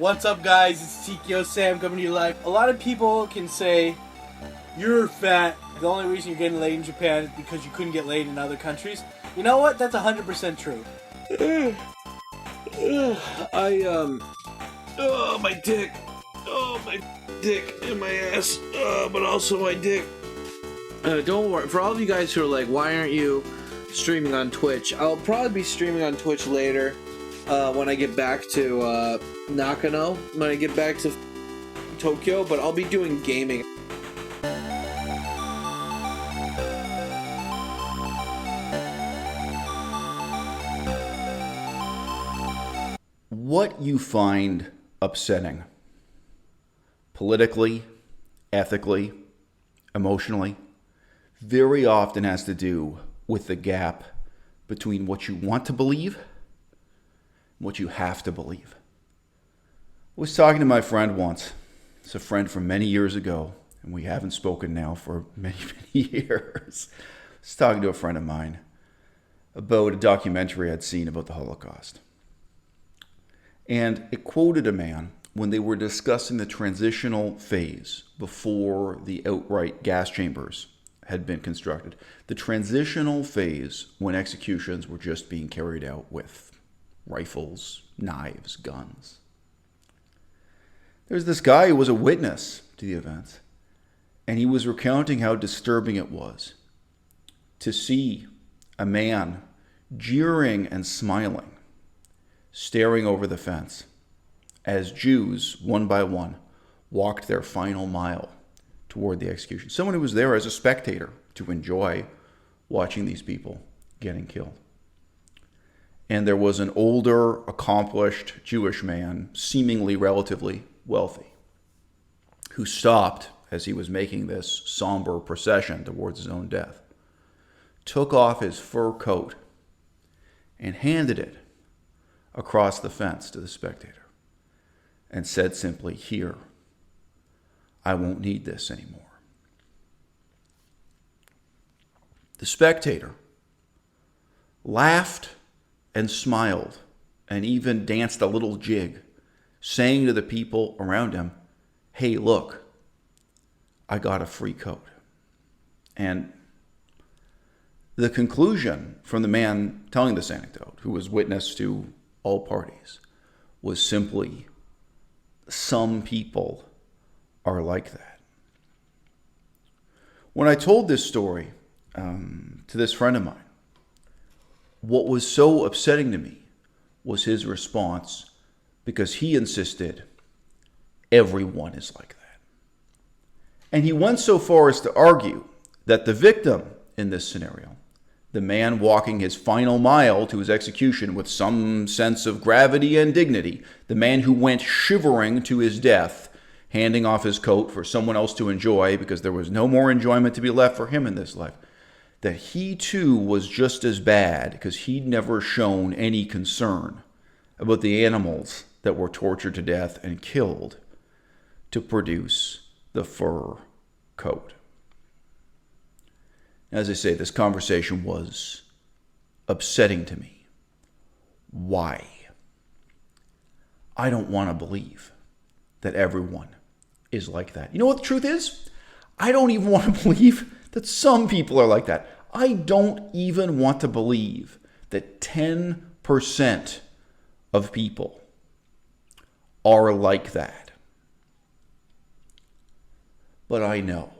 What's up, guys? It's TkyoSam coming to you live. A lot of people can say, you're fat. The only reason you're getting laid in Japan is because you couldn't get laid in other countries. You know what? That's 100% true. Oh, my dick. Oh, my dick and my ass. But also my dick. Don't worry. For all of you guys who are like, why aren't you streaming on Twitch? I'll probably be streaming on Twitch later when I get back to Nakano, when I get back to Tokyo, but I'll be doing gaming. What you find upsetting, politically, ethically, emotionally, very often has to do with the gap between what you want to believe and what you have to believe. I was talking to my friend once. It's a friend from many years ago, and we haven't spoken now for many, many years. I was talking to a friend of mine about a documentary I'd seen about the Holocaust. And it quoted a man when they were discussing the transitional phase before the outright gas chambers had been constructed. The transitional phase when executions were just being carried out with rifles, knives, guns. There's this guy who was a witness to the events, and he was recounting how disturbing it was to see a man jeering and smiling, staring over the fence as Jews, one by one, walked their final mile toward the execution. Someone who was there as a spectator to enjoy watching these people getting killed. And there was an older, accomplished Jewish man, seemingly relatively wealthy, who stopped as he was making this somber procession towards his own death, took off his fur coat and handed it across the fence to the spectator and said simply, "Here, I won't need this anymore." The spectator laughed and smiled and even danced a little jig, saying to the people around him, "Hey, look, I got a free coat." And the conclusion from the man telling this anecdote, who was witness to all parties, was simply, some people are like that. When I told this story to this friend of mine, what was so upsetting to me was his response, because he insisted everyone is like that. And he went so far as to argue that the victim in this scenario, the man walking his final mile to his execution with some sense of gravity and dignity, the man who went shivering to his death, handing off his coat for someone else to enjoy because there was no more enjoyment to be left for him in this life, that he too was just as bad because he'd never shown any concern about the animals that were tortured to death and killed to produce the fur coat. As I say, this conversation was upsetting to me. Why? I don't want to believe that everyone is like that. You know what the truth is? I don't even want to believe that some people are like that. I don't even want to believe that 10% of people are like that. But I know.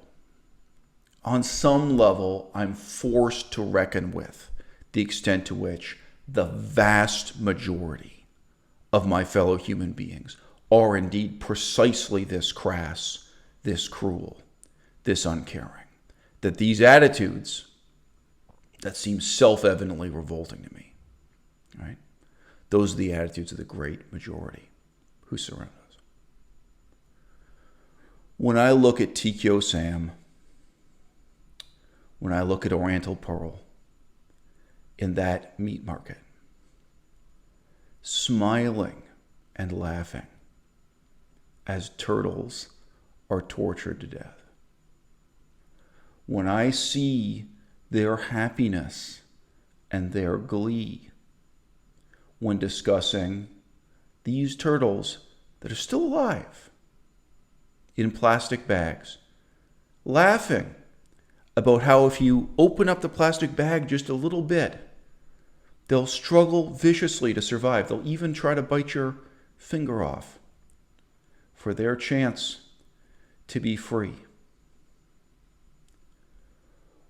On some level, I'm forced to reckon with the extent to which the vast majority of my fellow human beings are indeed precisely this crass, this cruel, this uncaring. That these attitudes that seem self-evidently revolting to me, right? Those are the attitudes of the great majority who surround us. When I look at TkyoSam, when I look at Oriental Pearl in that meat market, smiling and laughing as turtles are tortured to death, when I see their happiness and their glee when discussing these turtles that are still alive in plastic bags, laughing about how if you open up the plastic bag just a little bit, they'll struggle viciously to survive. They'll even try to bite your finger off for their chance to be free.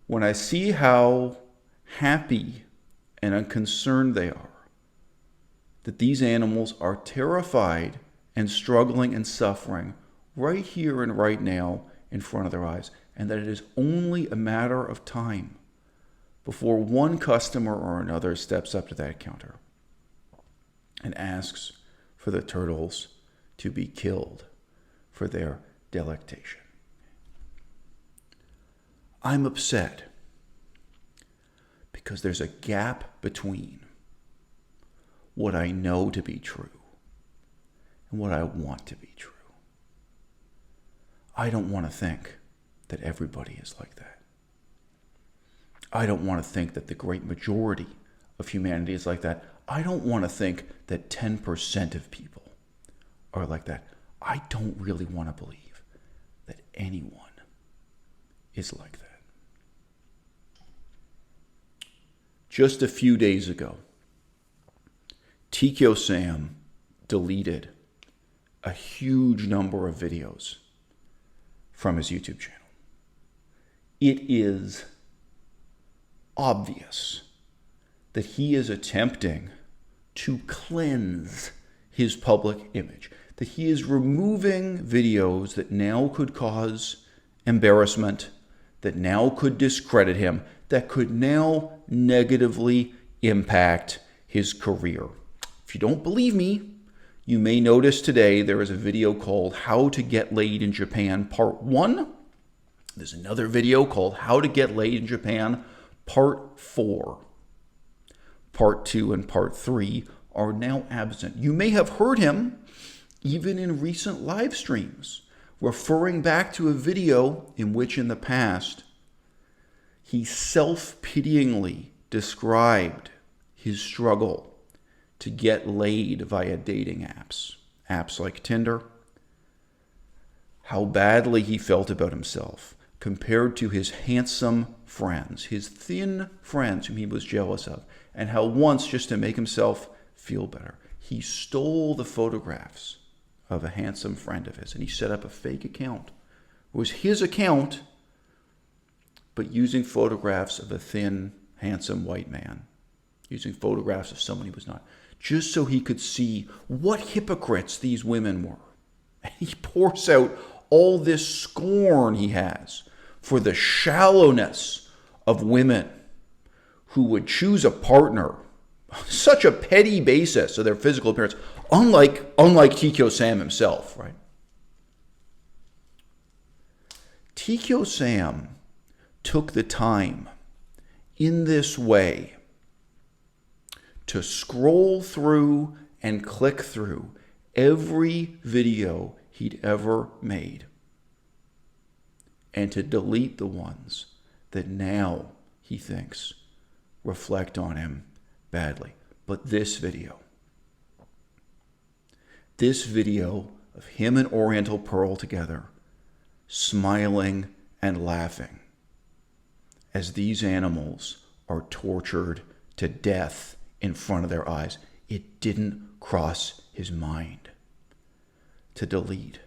When I see how happy and unconcerned they are, that these animals are terrified and struggling and suffering right here and right now in front of their eyes, and that it is only a matter of time before one customer or another steps up to that counter and asks for the turtles to be killed for their delectation. I'm upset because there's a gap between what I know to be true and what I want to be true. I don't want to think that everybody is like that. I don't want to think that the great majority of humanity is like that. I don't want to think that 10% of people are like that. I don't really want to believe that anyone is like that. Just a few days ago, TkyoSam deleted a huge number of videos from his YouTube channel. It is obvious that he is attempting to cleanse his public image, that he is removing videos that now could cause embarrassment, that now could discredit him, that could now negatively impact his career. If you don't believe me, you may notice today there is a video called How to Get Laid in Japan Part 1. There's another video called How to Get Laid in Japan Part 4. Part 2 and Part 3 are now absent. You may have heard him even in recent live streams, referring back to a video in which in the past he self-pityingly described his struggle to get laid via dating apps like Tinder, how badly he felt about himself compared to his handsome friends, his thin friends whom he was jealous of, and how once, just to make himself feel better, he stole the photographs of a handsome friend of his and he set up a fake account. It was his account, but using photographs of a thin, handsome white man, using photographs of someone he was not, just so he could see what hypocrites these women were. And he pours out all this scorn he has for the shallowness of women who would choose a partner on such a petty basis of their physical appearance, unlike TkyoSam himself, right? TkyoSam took the time in this way to scroll through and click through every video he'd ever made and to delete the ones that now he thinks reflect on him badly. But this video of him and Oriental Pearl together, smiling and laughing as these animals are tortured to death in front of their eyes, it didn't cross his mind to delete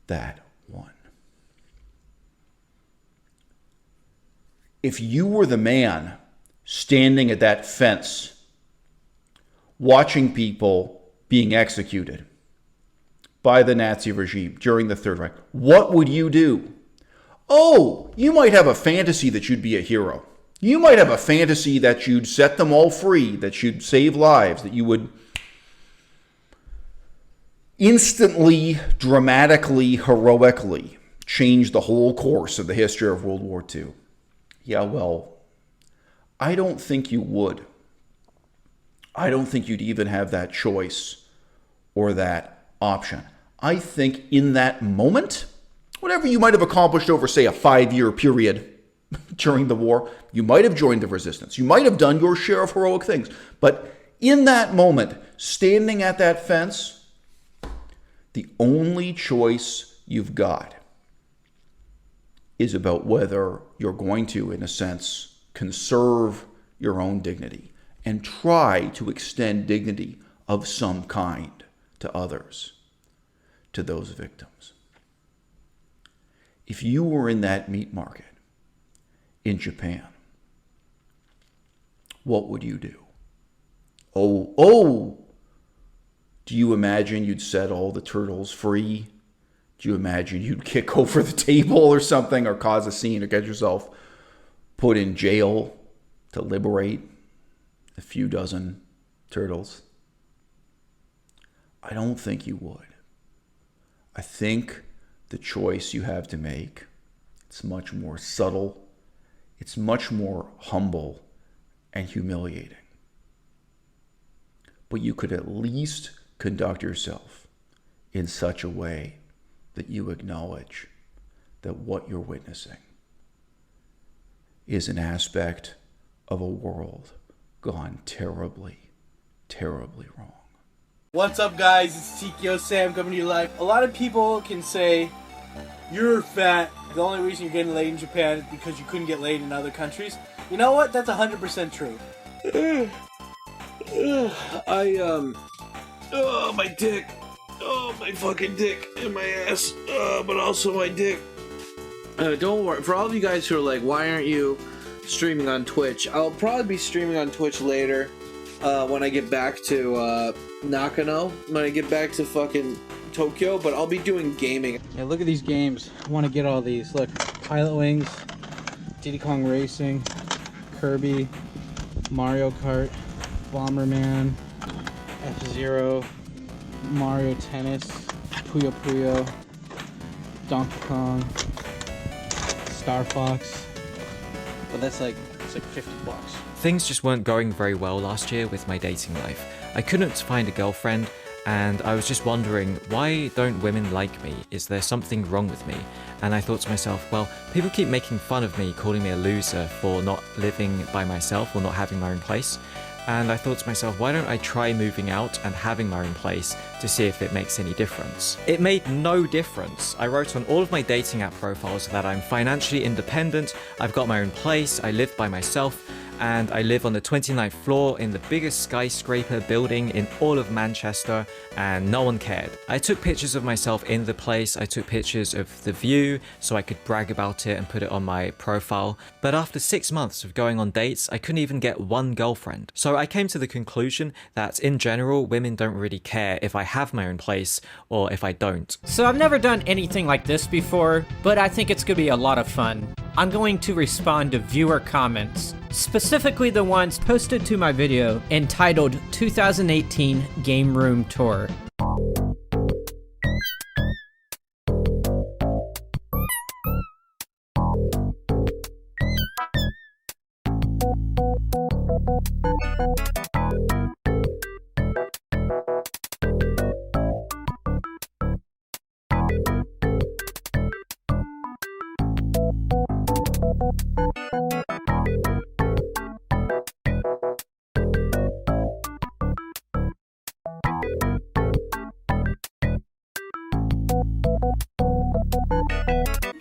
that one. If you were the man standing at that fence watching people being executed by the Nazi regime during the Third Reich, what would you do? Oh, you might have a fantasy that you'd be a hero. You might have a fantasy that you'd set them all free, that you'd save lives, that you would instantly, dramatically, heroically change the whole course of the history of World War II. Yeah, well, I don't think you would. I don't think you'd even have that choice or that option. I think in that moment, whatever you might have accomplished over, say, a 5-year period during the war, you might have joined the resistance. You might have done your share of heroic things. But in that moment, standing at that fence, The only choice you've got is about whether you're going to, in a sense, conserve your own dignity and try to extend dignity of some kind to others, to those victims. If you were in that meat market in Japan, what would you do? Oh, do you imagine you'd set all the turtles free? Do you imagine you'd kick over the table or something, or cause a scene, or get yourself put in jail to liberate a few dozen turtles? I don't think you would. I think the choice you have to make, it's much more subtle, it's much more humble and humiliating. But you could at least conduct yourself in such a way that you acknowledge that what you're witnessing is an aspect of a world gone terribly, terribly wrong. What's up, guys? It's TkyoSam coming to you live. A lot of people can say, you're fat. The only reason you're getting laid in Japan is because you couldn't get laid in other countries. You know what? That's 100% true. Oh, my dick. Oh, my fucking dick and my ass. But also my dick. Don't worry. For all of you guys who are like, why aren't you streaming on Twitch? I'll probably be streaming on Twitch later when I get back to Nakano. When I get back to fucking Tokyo. But I'll be doing gaming. Yeah, look at these games. I want to get all these. Look, Pilot Wings, Diddy Kong Racing, Kirby, Mario Kart, Bomberman, F-Zero, Mario Tennis, Puyo Puyo, Donkey Kong, Star Fox. But that's like, it's like $50. Things just weren't going very well last year with my dating life. I couldn't find a girlfriend, and I was just wondering, why don't women like me? Is there something wrong with me? And I thought to myself, well, people keep making fun of me, calling me a loser for not living by myself or not having my own place. And I thought to myself, why don't I try moving out and having my own place to see if it makes any difference? It made no difference. I wrote on all of my dating app profiles that I'm financially independent, I've got my own place, I live by myself, and I live on the 29th floor in the biggest skyscraper building in all of Manchester, and no one cared. I took pictures of myself in the place, I took pictures of the view so I could brag about it and put it on my profile, but after 6 months of going on dates, I couldn't even get one girlfriend. So I came to the conclusion that in general, women don't really care if I have my own place or if I don't. So I've never done anything like this before, but I think it's gonna be a lot of fun. I'm going to respond to viewer comments, specifically the ones posted to my video entitled 2018 Game Room Tour.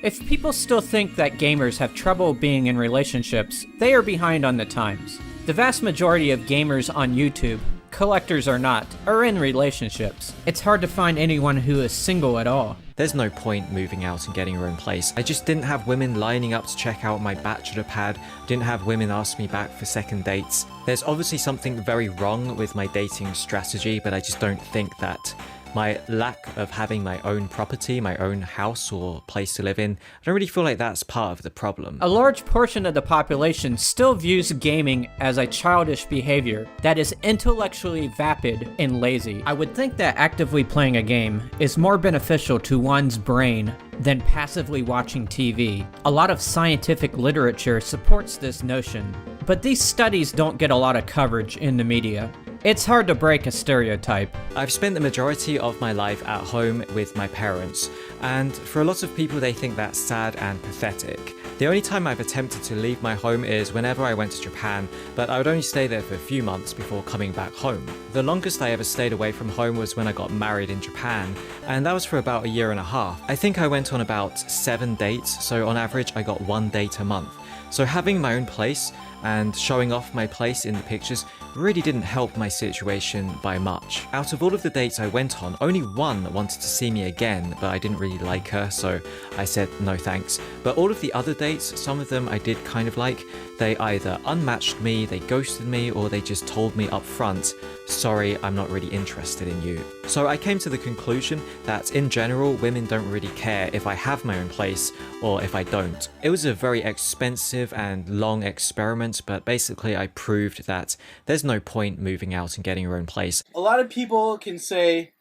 If people still think that gamers have trouble being in relationships, they are behind on the times. The vast majority of gamers on YouTube, collectors or not, are in relationships. It's hard to find anyone who is single at all. There's no point moving out and getting your own place. I just didn't have women lining up to check out my bachelor pad, didn't have women ask me back for second dates. There's obviously something very wrong with my dating strategy, but I just don't think that my lack of having my own property, my own house or place to live in, I don't really feel like that's part of the problem. A large portion of the population still views gaming as a childish behavior that is intellectually vapid and lazy. I would think that actively playing a game is more beneficial to one's brain than passively watching TV. A lot of scientific literature supports this notion, but these studies don't get a lot of coverage in the media. It's hard to break a stereotype. I've spent the majority of my life at home with my parents, and for a lot of people they think that's sad and pathetic. The only time I've attempted to leave my home is whenever I went to Japan, but I would only stay there for a few months before coming back home. The longest I ever stayed away from home was when I got married in Japan, and that was for about a year and a half. I think I went on about 7 dates, so on average I got 1 date a month. So having my own place and showing off my place in the pictures really didn't help my situation by much. Out of all of the dates I went on, only one wanted to see me again, but I didn't really like her, so I said no thanks. But all of the other dates, some of them I did kind of like. They either unmatched me, they ghosted me, or they just told me up front, sorry, I'm not really interested in you. So I came to the conclusion that in general, women don't really care if I have my own place or if I don't. It was a very expensive and long experiment, but basically I proved that there's no point moving out and getting your own place. A lot of people can say,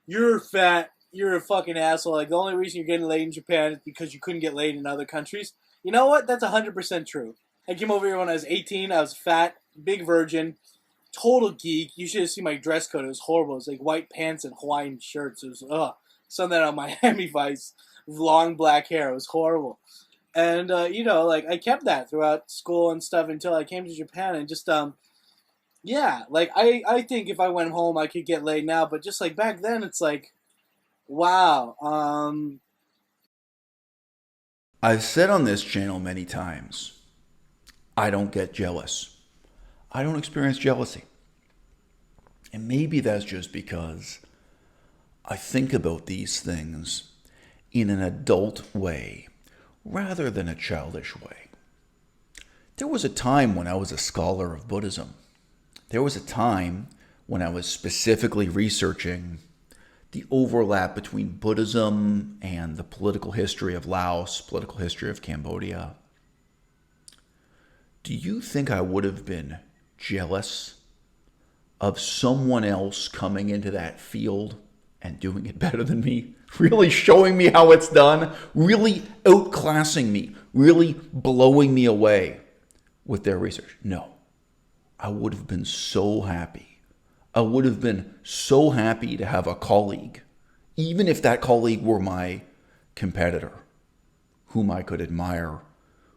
you're fat, you're a fucking asshole. Like, the only reason you're getting laid in Japan is because you couldn't get laid in other countries. You know what? That's 100% true. I came over here when I was 18. I was fat, big virgin, total geek. You should have seen my dress code. It was horrible. It was like white pants and Hawaiian shirts. It was, something on Miami Vice. Long black hair. It was horrible. And, like, I kept that throughout school and stuff until I came to Japan. And just, yeah, like, I think if I went home, I could get laid now. But just, like, back then, it's like, wow. I've said on this channel many times, I don't get jealous. I don't experience jealousy. And maybe that's just because I think about these things in an adult way rather than a childish way. There was a time when I was a scholar of Buddhism. There was a time when I was specifically researching the overlap between Buddhism and the political history of Laos, political history of Cambodia. Do you think I would have been jealous of someone else coming into that field and doing it better than me? Really showing me how it's done? Really outclassing me? Really blowing me away with their research? No. I would have been so happy. I would have been so happy to have a colleague, even if that colleague were my competitor, whom I could admire,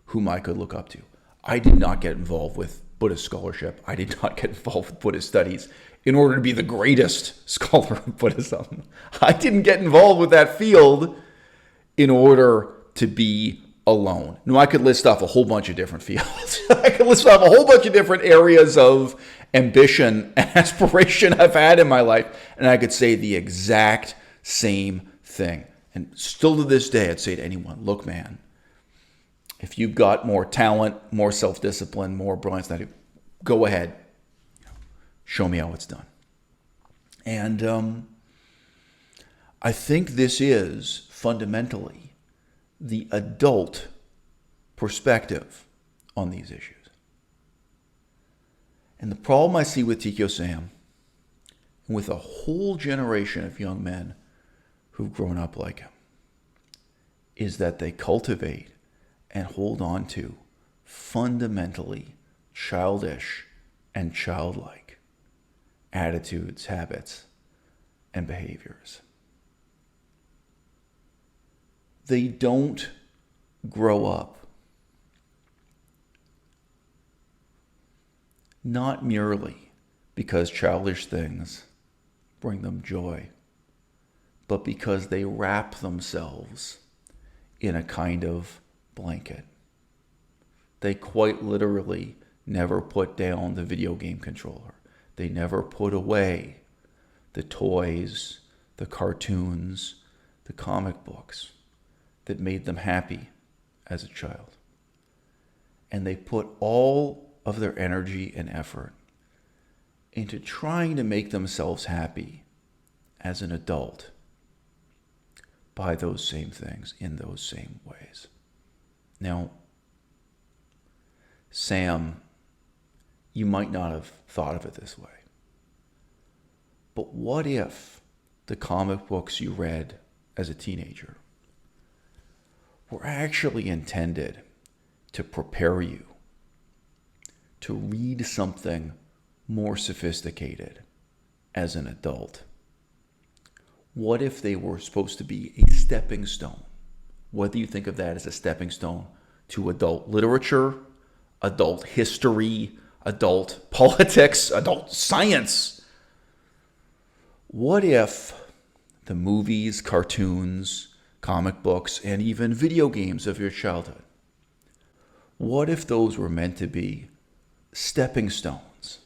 whom I could look up to. I did not get involved with Buddhist scholarship. I did not get involved with Buddhist studies in order to be the greatest scholar of Buddhism. I didn't get involved with that field in order to be alone. No, I could list off a whole bunch of different fields. I could list off a whole bunch of different areas of ambition and aspiration I've had in my life, and I could say the exact same thing. And still to this day, I'd say to anyone, look, man, if you've got more talent, more self-discipline, more brilliance than I do, go ahead. Show me how it's done. And I think this is fundamentally the adult perspective on these issues. And the problem I see with TkyoSam, and with a whole generation of young men who've grown up like him, is that they cultivate and hold on to fundamentally childish and childlike attitudes, habits, and behaviors. They don't grow up not merely because childish things bring them joy, but because they wrap themselves in a kind of blanket. They quite literally never put down the video game controller. They never put away the toys, the cartoons, the comic books that made them happy as a child. And they put all of their energy and effort into trying to make themselves happy as an adult by those same things in those same ways. Now, Sam, you might not have thought of it this way, but what if the comic books you read as a teenager were actually intended to prepare you to read something more sophisticated as an adult? What if they were supposed to be a stepping stone? Whether you think of that as a stepping stone to adult literature, adult history, adult politics, adult science? What if the movies, cartoons, comic books, and even video games of your childhood, what if those were meant to be stepping stones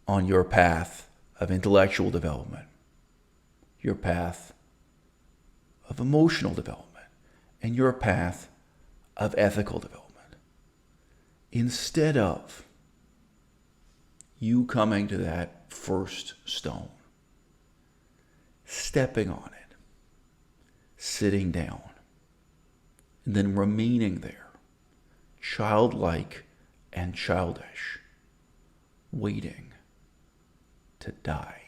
on your path of intellectual development, your path of emotional development, and your path of ethical development, instead of you coming to that first stone, stepping on it, sitting down, and then remaining there, childlike and childish, waiting to die?